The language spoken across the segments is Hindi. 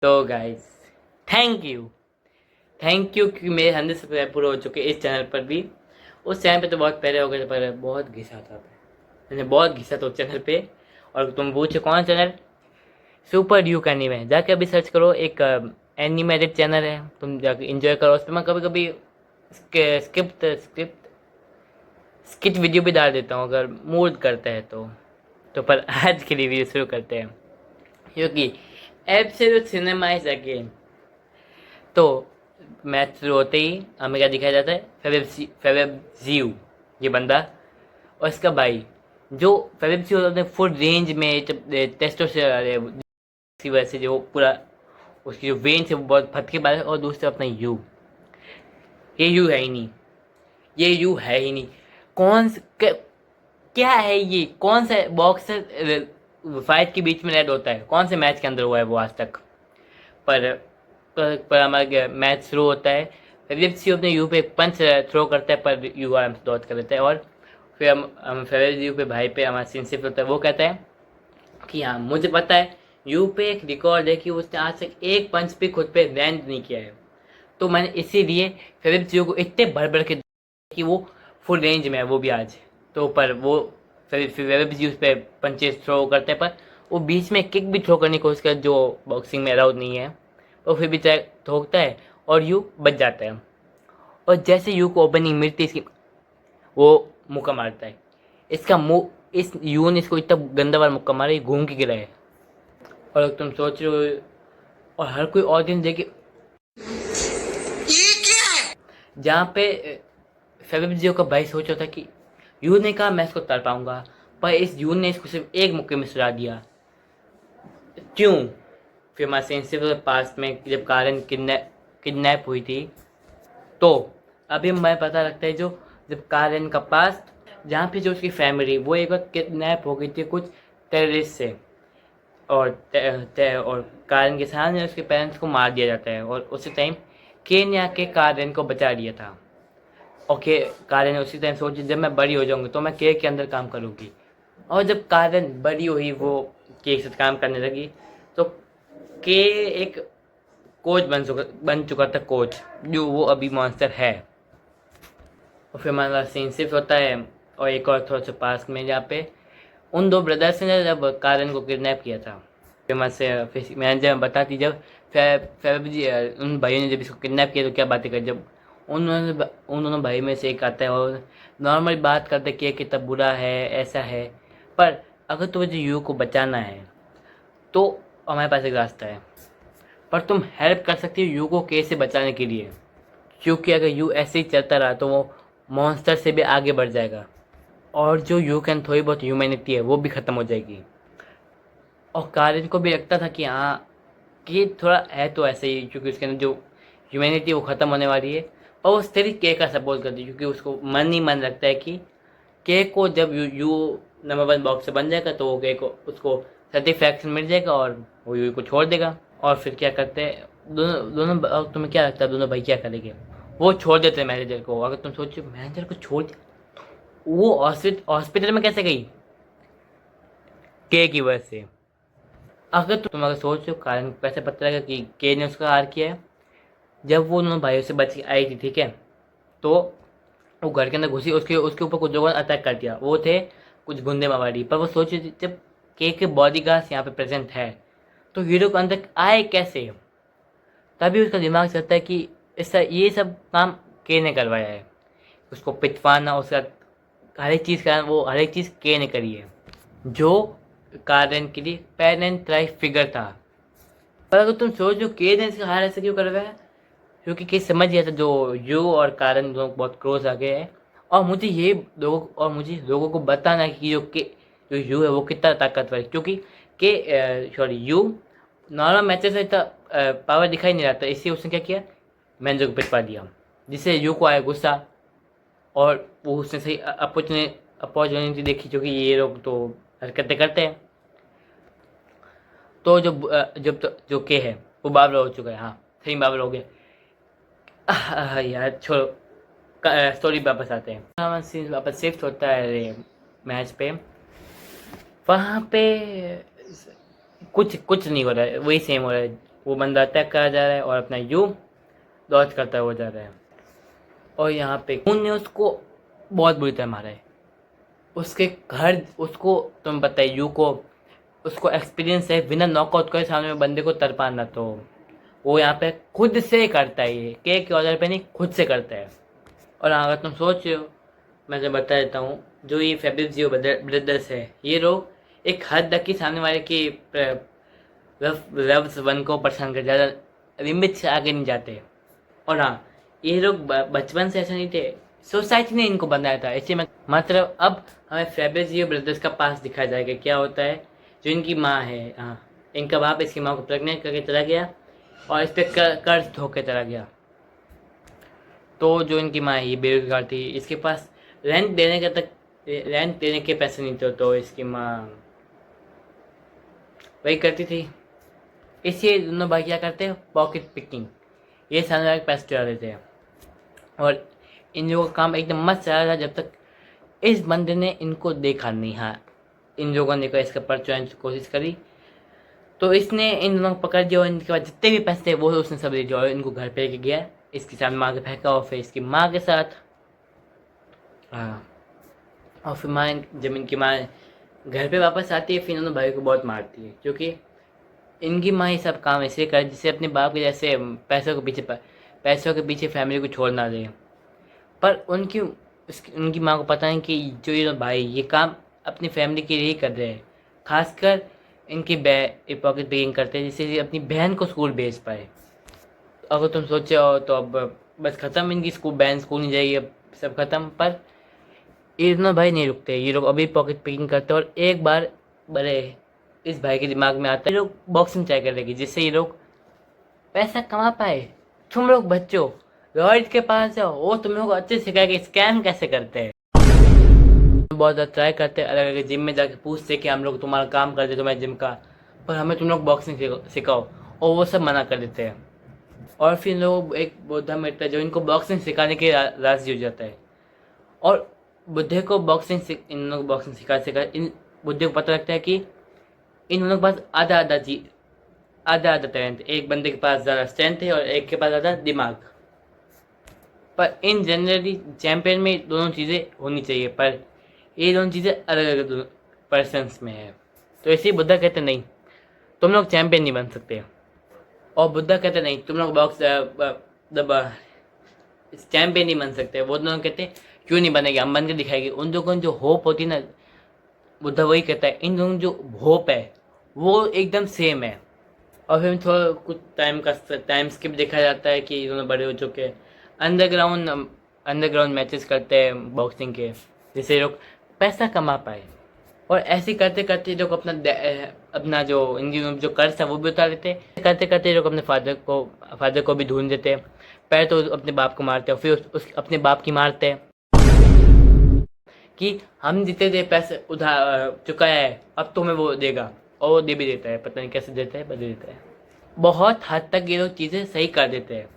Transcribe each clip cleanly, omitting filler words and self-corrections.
तो गाइस, थैंक यू कि मेरे 100 सब्सक्राइबर पूरे हो चुके इस चैनल पर भी। उस चैनल पे तो बहुत पहले हो गए थे, पर बहुत घिसा था। मैंने बहुत घिसा था उस चैनल पे। और तुम पूछो कौन चैनल? सुपर ड्यूक एनीमे, जाके अभी सर्च करो। एक एनिमेटेड चैनल है, तुम जाके इंजॉय करो। उस पर मैं कभी कभी स्क्रिप्ट स्क्रिप्ट स्किट वीडियो भी डाल देता हूँ, अगर मूड करता है तो पर आज के रिव्यू शुरू करते हैं, क्योंकि एब्सोल्यूट सिनेमा इज अगेन। तो मैच शुरू होते ही हमें क्या दिखाया जाता है? फेवेब ये बंदा और इसका भाई, जो फेवेब अपने फुल रेंज में टेस्टोस्टेरोन की वजह से जो पूरा उसकी जो वेन है वो बहुत फटके पा है। और दूसरा अपना ये यू है ही नहीं, ये यू है ही नहीं। कौन क्या है ये? कौन सा बॉक्सर फाइट के बीच में रेड होता है? कौन से मैच के अंदर हुआ है वो आज तक? पर पर हमारा मैच शुरू होता है। फेवरेट अपने यू पे एक पंच थ्रो करता है, पर यू आराम से डॉच कर लेता है। और फिर हम फेवरेट यू पे भाई पे हमारा सिंसिप होता है। वो कहता है कि हाँ, मुझे पता है यू पे एक रिकॉर्ड है कि उसने आज तक एक पंच पे खुद पे लैंड नहीं किया है। तो मैंने इसीलिए फेवरेट यू को इतने भर भर के कि वो फुल रेंज में है वो भी आज। तो पर वो फेवरेट यू पे पंचेस थ्रो करते हैं, पर वो बीच में किक भी थ्रो करने की कोशिश कर जो बॉक्सिंग में अलाउड नहीं है। तो फिर भी चाहे ठोकता है और यू बच जाता है। और जैसे यू को ओपनिंग मिलती है इसकी, वो मुक्का मारता है। इसका मुंह, इस यू ने इसको इतना गंदा वाला मुक्का मारा, ये घूम के गिरा है। और तुम सोच रहे हो, और हर कोई ऑडियंस देखे ये क्या है, जहाँ पे फेबिब जियो का भाई सोच रहा था कि यू ने कहा मैं इसको तर पाऊंगा, पर इस यू ने इसको सिर्फ एक मुक्के में सुला दिया। क्यों? फिर हमारे सेंसिटिव पास में जब कारण किडनैप हुई थी, तो अभी हमें पता लगता है जो जब कारेन का पास, जहाँ पे जो उसकी फैमिली वो एक बार किडनैप हो गई थी कुछ टेररिस्ट से। और कारेन के सामने उसके पेरेंट्स को मार दिया जाता है। और उसी टाइम केन आके कारेन को बचा लिया था। ओके, कारेन उसी टाइम सोची जब मैं बड़ी हो जाऊंगी तो मैं के अंदर काम करूँगी। और जब कारेन बड़ी हुई, वो के साथ काम करने लगी, तो के एक कोच बन चुका था, कोच जो वो अभी मॉन्स्टर है। और फिर हमारा सीन शिफ्ट होता है और एक और थोड़ा सा पास में, जहाँ पे उन दो ब्रदर्स ने जब कारण को किडनैप किया था। फिर फिर मैनेजर बताती जब जी उन भाइयों ने जब इसको किडनैप किया तो क्या बातें कर, जब उन दोनों भाई में से एक आता है और नॉर्मल बात करते कि कितना बुरा है, ऐसा है, पर अगर तुझे यू को बचाना है तो हमारे पास एक रास्ता है। पर तुम हेल्प कर सकती हो यू को के से बचाने के लिए, क्योंकि अगर यू ऐसे ही चलता रहा तो वो मॉन्स्टर से भी आगे बढ़ जाएगा और जो यू कैन थोड़ी बहुत ह्यूमैनिटी है वो भी ख़त्म हो जाएगी। और कारिन को भी लगता था कि हाँ, कि थोड़ा है तो ऐसे ही, क्योंकि उसके अंदर जो ह्यूमैनिटी वो ख़त्म होने वाली है। और वो स्टिल के का सपोर्ट करती है, क्योंकि उसको मन ही मन लगता है कि के को जब यू नंबर 1 बॉक्स से बन जाएगा तो वो के को उसको सेटिस्फैक्शन मिल जाएगा और वो यू को छोड़ देगा। और फिर क्या करते हैं दोनों दोनों तुम्हें क्या लगता है दोनों भाई क्या करेंगे? वो छोड़ देते हैं मैनेजर को। अगर तुम सोचो मैनेजर को छोड़ दिया, वो हॉस्पिटल में कैसे गई? के की वजह से। अगर सोचो कारण कैसे पता लगा कि के ने उसका हार किया है? जब वो दोनों भाइयों से बच के आई थी, ठीक है, तो वो घर के अंदर घुसी, उसके उसके ऊपर कुछ लोगों ने अटैक कर दिया। वो थे कुछ गुंडे मवाली। पर वो सोची जब के बॉडी गार्ड्स यहाँ पे प्रेजेंट है तो हीरो के अंदर आए कैसे? तभी उसका दिमाग चलता है कि इसका ये सब काम के ने करवाया है, उसको पिटवाना, उसका हर एक चीज़ का वो हर एक चीज़ के ने करी है, जो कारण के लिए पेरेंट लाइफ फिगर था। पर अगर तुम सोचो के ने इसका हार ऐसे क्यों करवाया? क्योंकि के समझ गया था जो यू और कारण दोनों बहुत क्लोज आ गए हैं। और मुझे लोगों को बताना है कि जो यू है वो कितना ताकतवर है, क्योंकि के सॉरी यू नॉर्मल मैचेस में इतना पावर दिखाई नहीं रहा था। इसलिए उसने क्या किया, मैनेजर को पिटवा दिया, जिससे यू को आया गुस्सा। और वो उसने सही अपॉर्चुनिटी देखी, क्योंकि ये लोग तो हरकतें करते हैं। तो जब तो जो के है वो बावला हो चुका है, हाँ सही बावला हो गया। यार छोड़ो, स्टोरी वापस आते हैं। हाँ, सीन वापस शिफ्ट होता है मैच पे। वहाँ पे कुछ कुछ नहीं हो रहा है, वही सेम हो रहा है। वो बंदा अटैक करा जा रहा है और अपना यू डॉज करता हुआ जा रहा है। और यहाँ पे खून ने उसको बहुत बुरी तरह मारा है। उसके घर उसको तुम पता है यू को उसको एक्सपीरियंस है बिना नॉकआउट करे सामने बंदे को तर पाना, तो वो यहाँ पे खुद से करता है, ये के ऑर्डर पे नहीं, खुद से करता है। और अगर तुम सोच रहे हो, मैं तो बता देता हूँ, जो ये फैब्रिजियो ब्रदर्स है, ये लोग एक हद तक की सामने वाले की लव्स वन को परेशान कर, ज़्यादा लिमिट से आगे नहीं जाते। और हाँ, ये लोग बचपन से ऐसे नहीं थे, सोसाइटी ने इनको बनाया था ऐसे। मतलब अब हमें फैब्रिजियो ब्रदर्स का पास दिखाया जाएगा क्या होता है। जो इनकी माँ है, हाँ, इनका बाप इसकी माँ को प्रेग्नेंट करके चला गया और इस पर कर्ज धोके चला गया। तो जो इनकी माँ है ये बेरोजगार थी, इसके पास रेंट देने के पैसे नहीं थे, तो इसकी माँ वही करती थी। इसलिए दोनों भाई क्या करते हैं, पॉकेट पिकिंग, ये सामने वाले पैसे चुरा लेते हैं। और इन लोगों का काम एकदम मस्त चला रहा जब तक इस बंदे ने इनको देखा नहीं। हाँ, इन लोगों ने इसका पर्स चुराने की कोशिश करी, तो इसने इन दोनों को पकड़ दिया और इनके पास जितने भी पैसे थे वो उसने सब दे दिया और इनको घर पे लेके गया, इसके सामने माँ के फेंका और फिर इसकी माँ के साथ। हाँ, और फिर माँ, जब इनकी माँ घर पे वापस आती है, फिर दोनों भाई को बहुत मारती है, क्योंकि इनकी माँ ये सब काम ऐसे करे जिससे अपने बाप के जैसे पैसों के पीछे फैमिली को छोड़ ना दे। पर उनकी माँ को पता नहीं कि जो ये भाई ये काम अपनी फैमिली के लिए ही कर रहे हैं। खासकर इनकी पॉकेट पिकिंग करते हैं जिससे अपनी बहन को स्कूल भेज पाए। अगर तुम सोचे हो तो अब बस ख़त्म, इनकी बहन स्कूल नहीं जाएगी, अब सब खत्म। पर ये दोनों भाई नहीं रुकते, ये लोग अभी पॉकेट पिकिंग करते हैं। और एक बार बड़े इस भाई के दिमाग में आता है ये लोग बॉक्सिंग ट्राई करेगी जिससे ये लोग पैसा कमा पाए। तुम लोग बच्चों लॉयड के पास जाओ, वो तुम लोग अच्छे से सिखाएगा स्कैम कैसे करते हैं। बहुत ज़्यादा ट्राई करते हैं, अलग अलग जिम में जाके पूछते कि हम लोग तुम्हारा काम कर दे तुम्हारे जिम का, पर हमें तुम लोग बॉक्सिंग सिखाओ, और वो सब मना कर देते हैं। और फिर लोग एक बुद्धा मिलता है जो इनको बॉक्सिंग सिखाने के राजी हो जाता है। और बुद्धे को इन लोग बॉक्सिंग सिखा इन बुद्धे को पता लगता है कि इन लोगों के पास आधा टैलेंट, एक बंदे के पास ज़्यादा स्ट्रेंथ है और एक के पास ज़्यादा दिमाग। पर इन जनरली चैंपियन में दोनों चीज़ें होनी चाहिए, पर ये दोनों चीज़ें अलग अलग पर्सन्स में है। तो इसी बुद्धा कहते नहीं तुम लोग चैंपियन नहीं बन सकते, और बुद्धा कहते नहीं तुम लोग चैंपियन नहीं बन सकते। वो दोनों कहते क्यों नहीं बनेंगे, हम बन के दिखाएंगे। उन लोगों की जो होप होती है ना, बुद्धा वही कहता है इन दोनों जो होप है वो एकदम सेम है। और फिर थोड़ा कुछ टाइम स्किप देखा जाता है कि दोनों बड़े हो चुके हैं, अंडरग्राउंड मैचेस करते हैं बॉक्सिंग के, जिससे लोग पैसा कमा पाए। और ऐसे करते करते लोग अपना जो इनकी जो कर्ज था वो भी उतार लेते। करते करते लोग अपने फादर को भी ढूंढ देते। पहले तो अपने बाप को मारते और फिर अपने बाप की मारते कि हम जितने दे पैसे उधार चुकाया है अब तो हमें वो देगा, और वो दे भी देता है, पता नहीं कैसे देता है पर दे देता है। बहुत हद तक ये लोग चीज़ें सही कर देते हैं।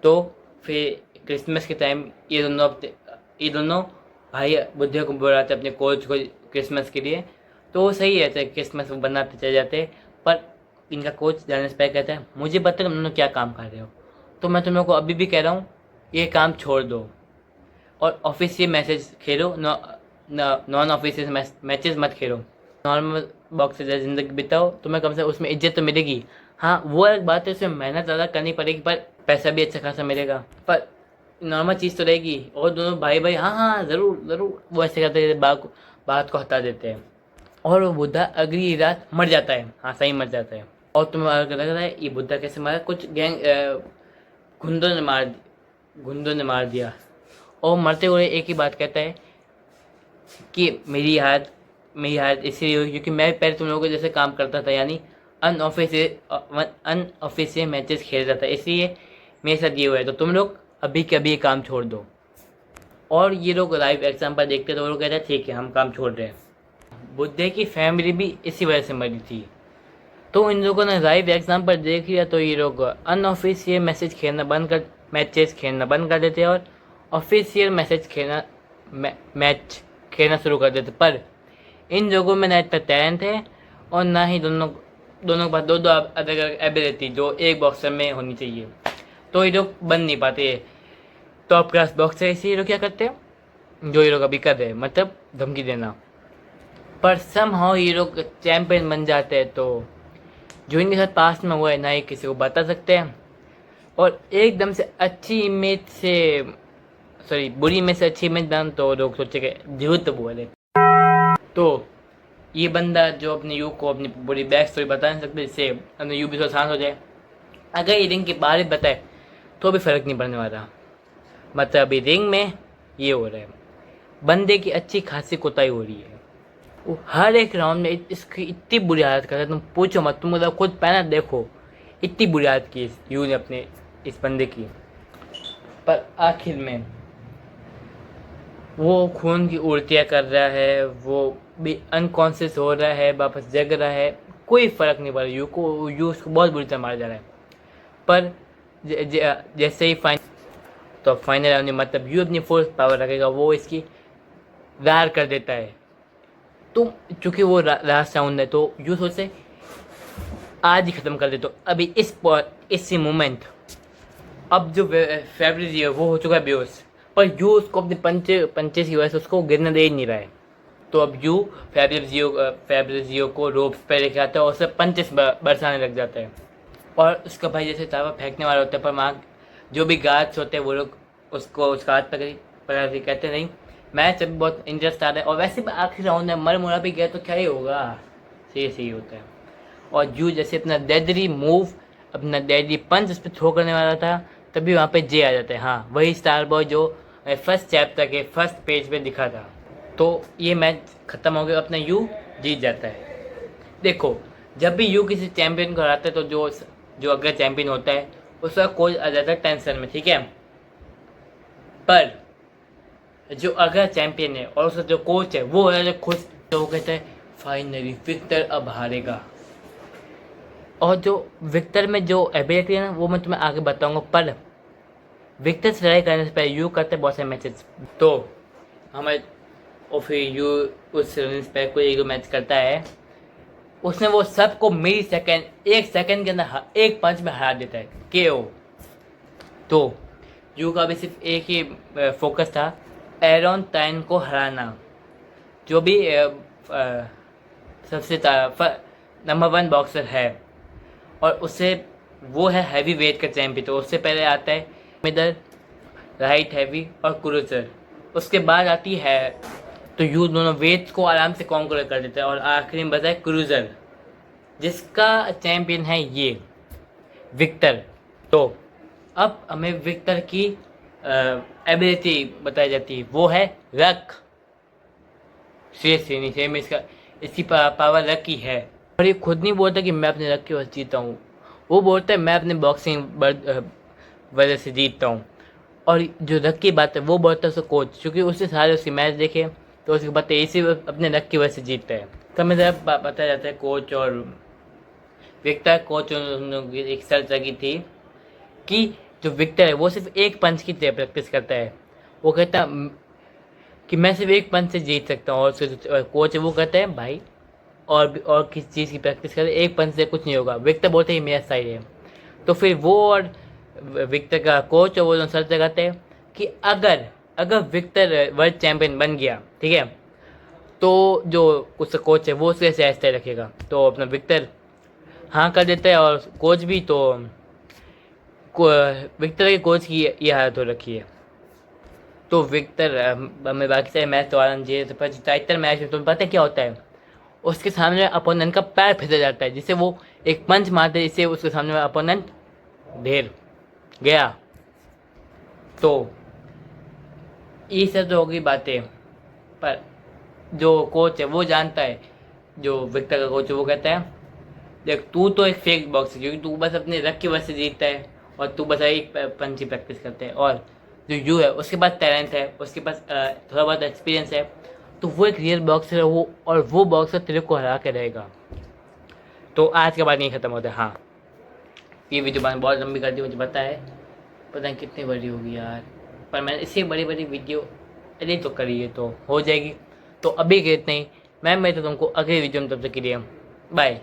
तो फिर क्रिसमस के टाइम ये दोनों भाई बुद्धे को बुलाते अपने कोच को क्रिसमस के लिए, तो वो सही रहता है, क्रिसमस बनाते चले जाते हैं। पर इनका कोच जाने से पहले कहता है मुझे पता तुम लोग क्या काम कर रहे हो, तो मैं तुम लोग को अभी भी कह रहा हूँ ये काम छोड़ दो और ऑफिशियल मैचेस खेलो, नॉन ऑफिशियल मैचेस मत खेलो। नॉर्मल बॉक्स से ज़िंदगी बिताओ, तुम्हें कम से कम उसमें इज्जत तो मिलेगी। हाँ, वो एक बात है, उसमें मेहनत ज़्यादा करनी पड़ेगी पर पैसा भी अच्छा खासा मिलेगा, पर नॉर्मल चीज़ तो रहेगी। और दोनों भाई हाँ हाँ ज़रूर ज़रूर वो ऐसे करते हैं, बात को हटा देते हैं। और वो बुद्धा अगली रात मर जाता है। हाँ, सही मर जाता है। और तुम्हें लग रहा है ये बुद्धा कैसे मारा, कुछ गुंडों ने मार दिया। और मरते हुए एक ही बात कहता है कि मेरी हालत इसलिए हुई क्योंकि मैं पहले तुम लोगों को जैसे काम करता था, यानी अनऑफिशियल मैचेस खेल रहा था, इसलिए मेरे साथ ये हुआ है। तो तुम लोग अभी के अभी काम छोड़ दो। और ये लोग लाइव एग्जाम्पल देखते तो वो लोग कहते हैं ठीक है हम काम छोड़ रहे हैं। बुद्धे की फैमिली भी इसी वजह से मरी थी। तो इन लोगों ने लाइव एग्जाम्पल देख लिया, तो ये लोग अनऑफिशियल मैचेस खेलना बंद कर देते हैं और ऑफिशियल मैच खेलना शुरू कर देते। पर इन लोगों में ना इतना टैलेंट है और ना ही दोनों दोनों के पास दो दो अलग अलग एबिलिटी जो एक बॉक्सर में होनी चाहिए, तो ये लोग बन नहीं पाते। टॉप क्लास बॉक्सर इसी हीरो क्या करते हैं जो हीरो कभी कर रहे हैं, मतलब धमकी देना। पर समहाउ हीरो चैंपियन बन जाते हैं तो जो इनके साथ पास में हुआ है ना ही किसी को बता सकते हैं, और एकदम से अच्छी इमेज से, सॉरी बुरी इमेज से अच्छी इमेज बना तो लोग सोचेंगे झूठ बोले। तो ये बंदा जो अपने यू को अपनी पूरी बैक स्टोरी बता नहीं सकते, जिससे अपने यू भी तो आसान हो जाए। अगर ये रिंग के बारे में बताए तो भी फ़र्क नहीं पड़ने वाला, मतलब अभी रिंग में ये हो रहा है, बंदे की अच्छी खासी कोताही हो रही है। वो हर एक राउंड में इसकी इतनी बुरी हालत करता है, तुम पूछो मत, तुम मतलब खुद पहना देखो, इतनी बुरी हालत की यू ने अपने इस बंदे की। पर आखिर में वो खून की उल्टियाँ कर रहा है, वो भी अनकॉन्शियस हो रहा है, वापस जग रहा है, कोई फ़र्क नहीं पड़ रहा यू को। यू उसको बहुत बुरी तरह मारा जा रहा है। पर जैसे ही तो फाइनल राउंड में मतलब यू अपनी फुल पावर रखेगा, वो इसकी वार कर देता है। तो चूँकि वो लास्ट राउंड है तो यू सोचे आज ही ख़त्म कर दे, तो अभी इसी मोमेंट अब जो फेब्रिज है वो हो चुका है बेहोश, पर यू उसको अपने पंचे की वजह से उसको गिरने दे ही नहीं रहा है। तो अब यू फेब्रिजियो को रोप्स पे लेके आता है और उसे पंचेस बरसाने लग जाता है। और उसका भाई जैसे तावा फेंकने वाला होता है, पर वहाँ जो भी गार्ड्स होते हैं वो लोग उसको उसका हाथ पकड़ के कहते नहीं मैच अभी बहुत इंटरेस्ट आ रहा है, और वैसे भी आखिरी राउंड में मर मुरा भी गया तो क्या ही होगा, सही होता है। और यू जैसे अपना डेडली मूव, अपना डेडली पंच उस पर थ्रो करने वाला था, तभी वहाँ पे जे आ जाता है। हाँ, वही स्टार बॉय जो फर्स्ट चैप्टर के फर्स्ट पेज पे दिखा था। तो ये मैच ख़त्म हो गया, अपना यू जीत जाता है। देखो, जब भी यू किसी चैंपियन को हराता है तो जो अगला चैंपियन होता है उसका कोच आ जाता है टेंशन में, ठीक है। पर जो अगला चैंपियन है और उसका जो कोच है वो है खुश, तो वो कहता है फाइनली विक्टर अब हारेगा। और जो विक्टर में जो एबिलिटी है ना वो मैं तुम्हें आगे बताऊंगा, पर विक्टर से लड़ाई करने से पहले यू करते बहुत सारे मैचेस। तो हमें और फिर यू उस पे कोई एक दो मैच करता है, उसने वो सबको मिली सेकेंड, एक सेकेंड के अंदर एक पंच में हरा देता है, केओ। तो यू का भी सिर्फ एक ही फोकस था, एरॉन टाइन को हराना, जो भी सबसे नंबर 1 बॉक्सर है, और उससे वो है हैवी वेट का चैंपियन। तो उससे पहले आता है मिडल, राइट हैवी और क्रूजर, उसके बाद आती है, तो यू दोनों वेट्स को आराम से कॉन्कर कर देता है, और आखिरी में बचा है क्रूजर जिसका चैंपियन है ये विक्टर। तो अब हमें विक्टर की एबिलिटी बताई जाती है, वो है रक। नहीं सेम इसकी पावर रक की है, और ये खुद नहीं बोलता कि मैं अपने रक की वजह से जीता हूँ, वो बोलता है मैं अपने बॉक्सिंग वजह से जीतता हूँ। और जो रक की बात है वो बोलता है उसका कोच, क्योंकि उससे सारे उसके मैच देखे तो उसकी बात है इसी अपने रक की वजह से जीतता है। तब में ज़रा बताया जाता है कोच और विक्टर। कोच उन्होंने एक शर्त रखी थी कि जो विक्टर है वो सिर्फ एक पंच की प्रैक्टिस करता है, वो कहता है कि मैं सिर्फ एक पंच से जीत सकता हूँ, और कोच वो कहता है भाई और किसी चीज़ की प्रैक्टिस करे, एक पंच से कुछ नहीं होगा। विक्टर बोलते हैं मेरा सही है। तो फिर वो और विक्टर का कोच और वो दोनों शर्त लगाते हैं कि अगर विक्टर वर्ल्ड चैंपियन बन गया, ठीक है, तो जो उसका कोच है वो उसके से ऐसा रखेगा। तो अपना विक्टर हाँ कर देता है, और कोच भी। तो विक्टर के कोच की ये हालत हो रखी है। तो विक्टर हमें बाकी सारे मैच तो आना चाहिए, तो पर ज़्यादातर मैच में तुम्हें पता है क्या होता है, उसके सामने अपोनेंट का पैर फिसल जाता है, जिससे वो एक पंच मारते है, जिससे उसके सामने अपोनेंट ढेर गया। तो ये सब तो होगी बातें, पर जो कोच है वो जानता है, जो विक्टर का कोच है वो कहता है देख तू तो एक फेक बॉक्स है, क्योंकि तू बस अपने रख की वजह से जीतता है, और तू बस एक पंच की प्रैक्टिस करता है। और जो यू है उसके पास टैलेंट है, उसके पास थोड़ा बहुत एक्सपीरियंस है, तो वो एक रियल बॉक्सर है वो, और वो बॉक्सर तेरे को हरा के रहेगा। तो आज के बाद नहीं ख़त्म होता है। हाँ, ये वीडियो मैंने बहुत लंबी कर दी, मुझे पता है, पता नहीं कितनी बड़ी होगी यार, पर मैंने इससे बड़ी वीडियो एडिट तो करी है तो हो जाएगी। तो अभी के इतने ही, मैं तो तुमको अगले वीडियो में, तब तक के लिए बाय।